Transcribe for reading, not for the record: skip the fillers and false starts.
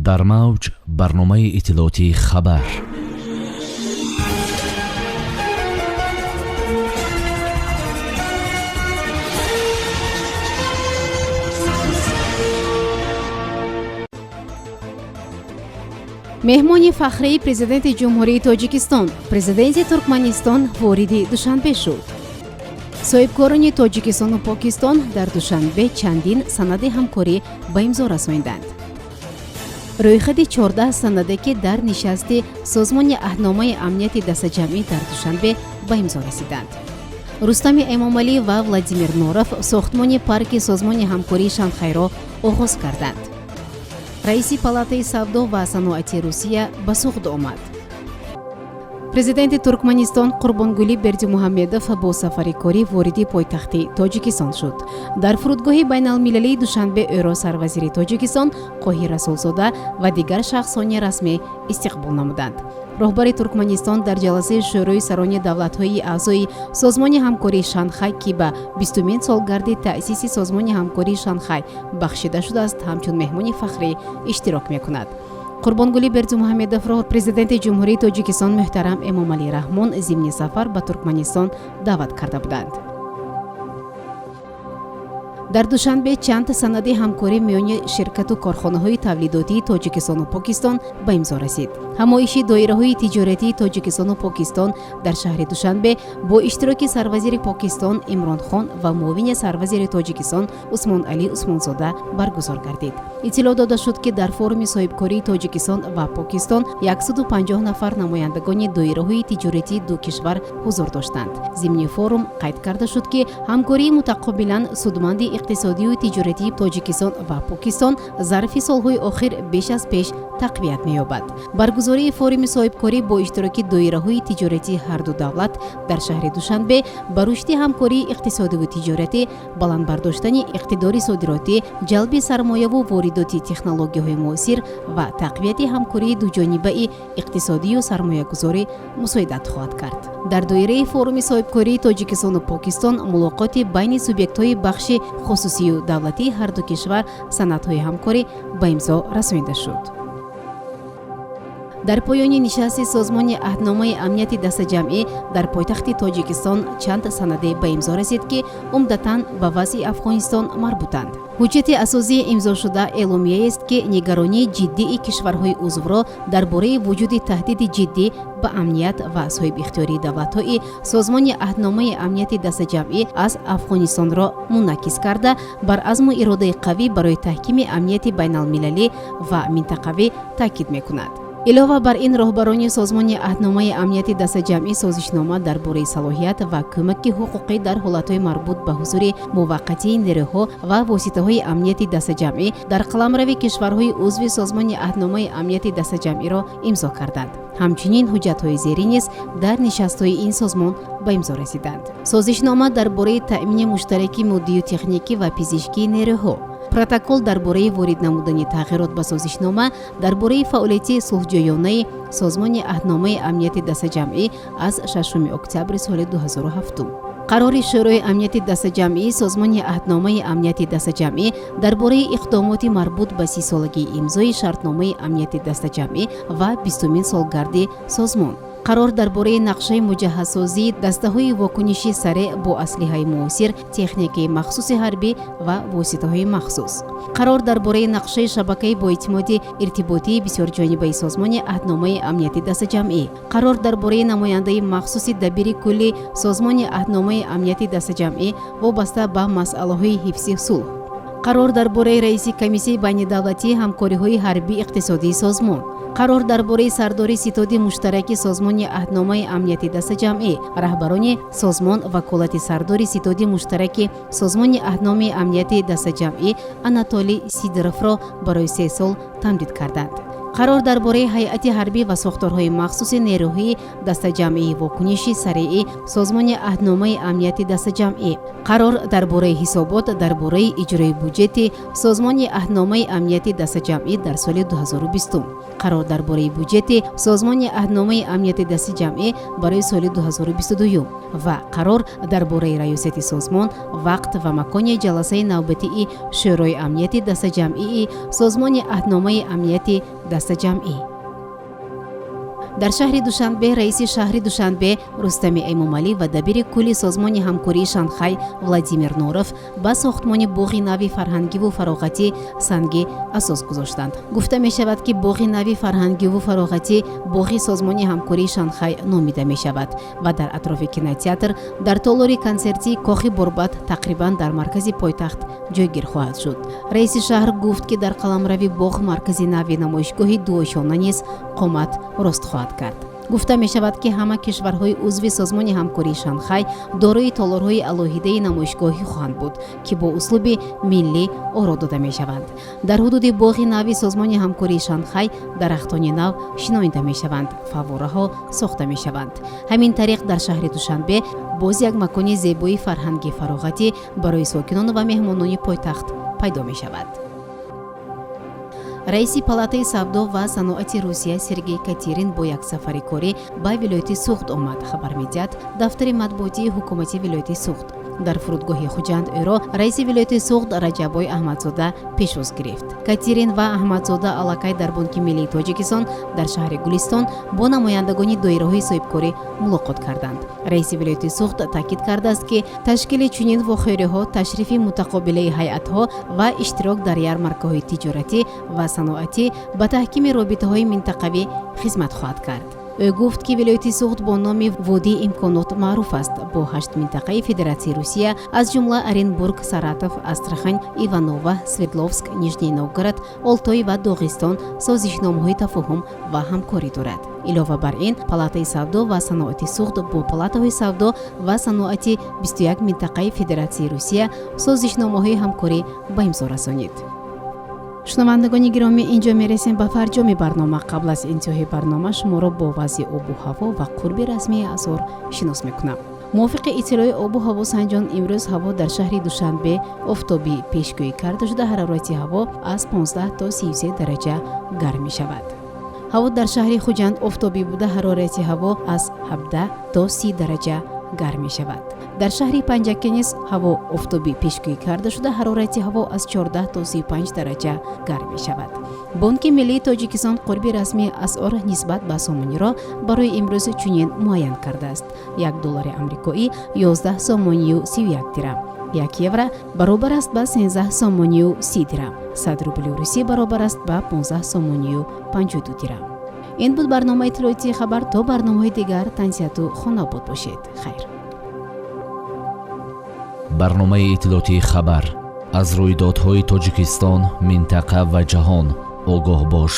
дар мавҷ барномаи иттилоотии хабар. меҳмони фахрии президенти ҷумҳурии тоҷикистон, президенти туркманистон вориди душанбе шуд. соҳибкорони тоҷикистону покистон дар душанбе чандин санади ҳамкорӣ ба имзо расонинданд. рӯйхати 14 санаде ки дар нишасти созмони аҳдномаи амнияти дастаҷамъӣ дар душанбе ба имзо расиданд. рустами эмомалӣ ва владимир норов сохтмони парки созмони ҳамкории шанхайро оғоз карданд. раиси палатаи савдо ва саноати русия ба суғд омад. президенти туркманистон қурбонгулӣ бердимуҳаммедов бо сафари корӣ вориди пойтахти тоҷикистон шуд. дар фурудгоҳи байналмилалии душанбе ӯро сарвазири тоҷикистон қоҳир расулзода ва дигар шахсони расмӣ истиқбол намуданд. роҳбари туркманистон дар ҷаласаи шӯрои сарони давлатҳои аъзои созмони ҳамкории шанхай ки ба 20-умин солгарди таъсиси созмони ҳамкории шанхай бахшида шудааст, ҳамчун меҳмони фахрӣ иштирок мекунад. қурбонгулӣ бердимуҳаммедовро президенти ҷумҳурии тоҷикистон муҳтарам эмомалӣ раҳмон зимни сафар ба туркманистон даъват карда буданд. дар душанбе чанд санади ҳамкорӣ миёни ширкату корхонаҳои тавлидотии тоҷикистону покистон ба имзо расид. ҳамоиши доираҳои тиҷоратии тоҷикистону покистон дар шаҳри душанбе бо иштироки сарвазири покистон Имронхон ва муовини сарвазири тоҷикистон Усмоналӣ Усмонзода баргузор гардид. иттилоъ дода шуд ки дар форуми соҳибкории тоҷикистон ва покистон 150 нафар намояндагони доираҳои тиҷоратии ду кишвар ҳузур доштанд. зимни форум қайд карда шуд ки ҳамкории мутақобилан судманди иқтисодию тиҷоратии тоҷикистон ва покистон зарфи солҳои охир беш аз пеш тақвият меёбад. баргузории форуми соҳибкорӣ бо иштироки доираҳои тиҷоратии ҳарду давлат дар шаҳри душанбе ба рушди ҳамкории иқтисодиву тиҷоратӣ, баландбардоштани иқтидори содиротӣ, ҷалби сармояву воридоти технологияҳои муосир ва тақвияти ҳамкории дуҷонибаи иқтисодию сармоягузорӣ мусоидат хоҳад кард. дар доираи форуми соҳибкории тоҷикистону покистон мулоқоти байни субъектҳои бахши хусусию давлатии ҳарду кишвар санадҳои ҳамкорӣ ба имзо расонида шуд. дар поёни нишасти созмони аҳдномаи амнияти дастаҷамъӣ дар пойтахти тоҷикистон чанд санаде ба имзо расид ки умдатан ба вазъи Афғонистон марбутанд. ҳуҷҷати асосии имзошуда эъломияест ки нигаронии ҷиддии кишварҳои узвро дар бораи вуҷуди таҳдиди ҷиддӣ ба амният ва соҳибихтиёрии давлатҳои созмони аҳдномаи амнияти дастаҷамъӣ аз Афғонистонро мунакис карда бар азму иродаи қавӣ барои таҳкими амнияти байналмилалӣ ва минтақавӣ таъкид мекунад. илова бар ин роҳбарони созмони аҳдномаи амнияти дастаҷамъӣ созишнома дар бораи салоҳият ва кӯмаки ҳуқуқӣ дар ҳолатҳои марбут ба ҳузури муваққатии нерӯҳо ва воситаҳои амнияти дастаҷамъӣ дар қаламрави кишварҳои узви созмони аҳдномаи амнияти дастаҷамъиро имзо карданд. ҳамчунин ҳуҷҷатҳои зери низ дар нишастҳои ин созмон ба имзо расиданд. созишнома дар бораи таъмини муштараки моддию техникӣ ва пизишкии нерӯҳо, протокол дар бораи ворид намудани тағйирот ба созишнома дар бораи фаъолияти сулҳҷӯёнаи созмони аҳдномаи амнияти дастаҷамъӣ аз 6 октябри соли 2007. қарори шӯрои амнияти дастаҷамъӣ созмони аҳдномаи амнияти дастаҷамъӣ дар бораи иқдомоти марбут ба 30-солагии имзои шартномаи амнияти дастаҷамъӣ ва 20-умин солгарди созмон. қарор дар бораи нақшаи муҷаҳҳазсозии дастаҳои вокуниши сареъ бо аслиҳаи муосир, техникаи махсуси ҳарбӣ ва воситаҳои махсус. қарор дар бораи нақшаи шабакаи боэътимоди иртиботии бисёрҷонибаи созмони аҳдномаи амнияти дастаҷамъӣ. қарор дар бораи намояндаи махсуси дабири кулли созмони аҳдномаи амнияти дастаҷамъӣ вобаста ба масъалаҳои ҳифзи сулҳ. қарор дар бораи раиси комиссияи байнидавлатии ҳамкориҳои ҳарбӣ иқтисодии созмон. қарор дар бораи сардори ситоди муштараки созмони аҳдномаи амнияти дастаҷамъӣ, раҳбарони созмон ваколати сардори ситоди муштараки созмони аҳдномаи амнияти дастаҷамъӣ Анатолий Сидоровро барои 3 сол тамдид карданд. қарор дар бораи ҳайати ҳарбӣ ва сохторҳои махсуси нерӯҳии дастаҷамъии вокуниши сариъи созмони аҳдномаи амнияти дастаҷамъӣ, қарор дар бораи ҳисобот дар бораи иҷрои буҷети созмони аҳдномаи амнияти дастаҷамъӣ дар соли 2020, қарор дар бораи буҷети созмони аҳдномаи амнияти дастаҷамъӣ барои соли 2022 ва қарор дар бораи раёсати созмон, вақт ва макони ҷаласаи навбатии шӯрои амнияти дастаҷамъии созмони аҳдномаи амнияти дастаҷамъӣ. дар шаҳри душанбе раиси шаҳри душанбе рустами эмомалӣ ва дабири кулли созмони ҳамкории шанхай Владимир Норов ба сохтмони боғи нави фарҳангиву фароғатӣ санги асос гузоштанд. Гуфта мешавад, ки боғи нави фарҳангиву фароғатӣ боғи созмони ҳамкории шанхай номида мешавад ва дар атрофи кинотеатр дар толори консерти Кохи Борбад тақрибан дар маркази пойтахт ҷойгир хоҳад шуд. Раиси шаҳр гуфт, ки дар қаламрави боғ маркази нави намоишгоҳи дуошона низ қомат рост хоҳад кард. гуфта мешавад, ки ҳама кишварҳои узви созмони ҳамкории шанхай дорои толорҳои алоҳидаи намоишгоҳӣ хоҳанд буд, ки бо услуби миллӣ оро дода мешаванд. дар ҳудуди боғи нави созмони ҳамкории шанхай дарахтони нав шиноида мешаванд, фаввораҳо сохта мешаванд. ҳамин тариқ дар шаҳри Душанбе боз як макони зебои фарҳанги фароғатӣ барои сокинону ва меҳмонони пойтахт пайдо мешавад. раиси палатаи савдо ва саноати Русия Сергей Катерин бо як сафари корӣ ба вилояти Суғд омад, хабар медиҳад дафтари матбуотии ҳукумати вилояти Суғд. дар фурудгоҳи Хуҷанд ӯро раиси вилояти Суғд Раҷабой Аҳмадзода пешвоз гирифт. Катерин ва Аҳмадзода аллакай дар Бонки Миллии Тоҷикистон дар шаҳри Гулистон бо намояндагони доираҳои соҳибкорӣ мулоқот карданд. раиси вилояти Суғд таъкид кардааст, ки ташкили чунин вохӯриҳо ташрифи мутақобилаи ҳайъатҳо ва иштирок дар ярмаркаҳои тиҷоратӣ ва саноатӣ ба таҳкими робитаҳои минтақавӣ хизмат хоҳад кард. ӯ гуфт, ки вилояти Суғд бо номи Водии имконот маъруф аст, бо 8 минтақаи Федератсияи Русия аз ҷумла Оренбург, Саратов, Астрахань, Иваново, Свердловск, Нижний Новгород, Олтой ва Доғистон созишномаҳои тафоҳум ва ҳамкорӣ дорад. илова бар ин, палатаи савдо ва саноати Суғд бо палатаҳои савдо ва саноати 21 минтақаи Федератсияи Русия созишномаҳои ҳамкорӣ ба имзо расонид. шунавандагони гиромӣ, инҷо мерасем ба фарҷоми барнома. қабл аз интиҳои барнома шуморо бо вазъи обу ҳаво ва қурби расмии азҳор шинос мекунам. мувофиқи иттилои обу ҳаво санҷон, имрӯз ҳаво дар шаҳри Душанбе офтобӣ пешгӯӣ карда шуда ҳарорати ҳаво аз 15 то 33 дараҷа гарм мешавад. ҳаво дар шаҳри Хуҷанд офтобӣ буда ҳарорати ҳаво аз 17 то 30 дараҷа гарм мешавад. дар шаҳри Панҷака низ ҳаво офтобӣ пешгӯӣ карда шуда ҳарорати ҳаво аз 14 то 35 дараҷа гарм мешавад. Бонки Миллии Тоҷикистон қурби расмии асъор нисбат ба сомониро барои имрӯз чунин муайян кардааст. $1 амрикоӣ 11 сомонию 31 дирам, 1 евро баробар аст ба 13 сомонию 30 дирам, 100 рубли русӣ баробар аст ба 15 сомонию 52 дирам. ин буд барномаи иттилоотии хабар. То барномаҳои дигар тансияту хонобод бошед. хайр. барномаи иттилоотии хабар аз рӯйдодҳои Тоҷикистон, минтақа ва ҷаҳон огоҳ бош.